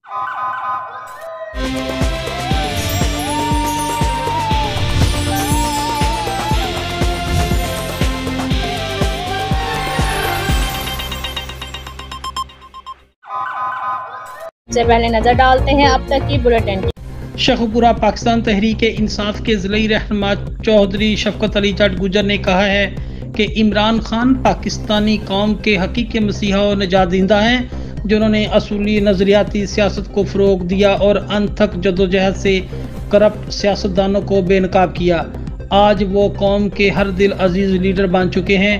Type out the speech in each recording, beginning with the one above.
سے پہلے نظر ڈالتے ہیں اب تک کی بلیٹن کی۔ شیخوپورہ پاکستان تحریک انصاف کے ضلعی رہنما چودھری شفقت علی جٹ گجر نے کہا ہے کہ عمران خان پاکستانی قوم کے حقیقی مسیحا و نجات دہندہ ہیں، جنہوں نے اصولی نظریاتی سیاست کو فروغ دیا اور انتھک جدوجہد سے کرپٹ سیاستدانوں کو بے نقاب کیا۔ آج وہ قوم کے ہر دل عزیز لیڈر بن چکے ہیں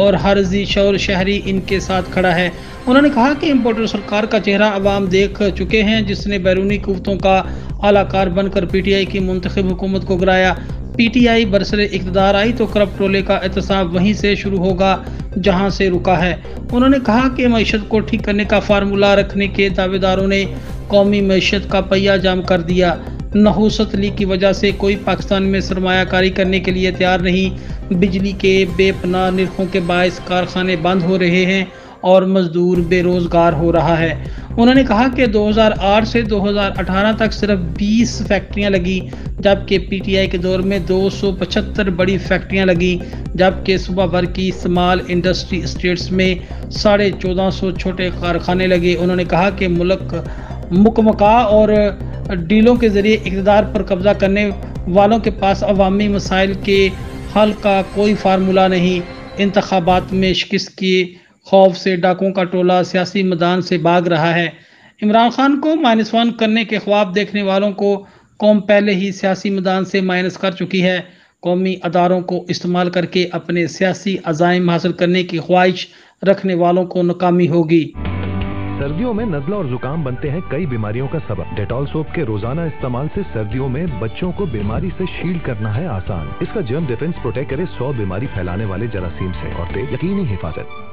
اور ہر ذی شعور شہری ان کے ساتھ کھڑا ہے۔ انہوں نے کہا کہ امپورٹر سرکار کا چہرہ عوام دیکھ چکے ہیں، جس نے بیرونی قوتوں کا اعلی کار بن کر پی ٹی آئی کی منتخب حکومت کو گرایا۔ پی ٹی آئی برسر اقتدار آئی تو کرپٹ ٹولے کا احتساب وہیں سے شروع ہوگا جہاں سے رکا ہے۔ انہوں نے کہا کہ معیشت کو ٹھیک کرنے کا فارمولہ رکھنے کے دعوے داروں نے قومی معیشت کا پہیہ جام کر دیا۔ نحوست لیگ کی وجہ سے کوئی پاکستان میں سرمایہ کاری کرنے کے لیے تیار نہیں۔ بجلی کے بے پناہ نرخوں کے باعث کارخانے بند ہو رہے ہیں اور مزدور بے روزگار ہو رہا ہے۔ انہوں نے کہا کہ 2008 سے 2018 تک صرف 20 فیکٹریاں لگی، جبکہ پی ٹی آئی کے دور میں 275 بڑی فیکٹریاں لگی، جبکہ صوبہ بھر کی اسمال انڈسٹری اسٹیٹس میں 1450 چھوٹے کارخانے لگے۔ انہوں نے کہا کہ ملک مکمکا اور ڈیلوں کے ذریعے اقتدار پر قبضہ کرنے والوں کے پاس عوامی مسائل کے حل کا کوئی فارمولہ نہیں۔ انتخابات میں شکست کے خوف سے ڈاکوؤں کا ٹولہ سیاسی میدان سے بھاگ رہا ہے۔ عمران خان کو -1 کرنے کے خواب دیکھنے والوں کو قوم پہلے ہی سیاسی میدان سے مائنس کر چکی ہے۔ قومی اداروں کو استعمال کر کے اپنے سیاسی عزائم حاصل کرنے کی خواہش رکھنے والوں کو ناکامی ہوگی۔ سردیوں میں نزلہ اور زکام بنتے ہیں کئی بیماریوں کا سبب۔ ڈیٹول سوپ کے روزانہ استعمال سے سردیوں میں بچوں کو بیماری سے شیلڈ کرنا ہے آسان۔ اس کا جرم ڈیفنس پروٹیکٹ کرے 100 بیماری پھیلانے والے جراثیم سے اور یقینی حفاظت۔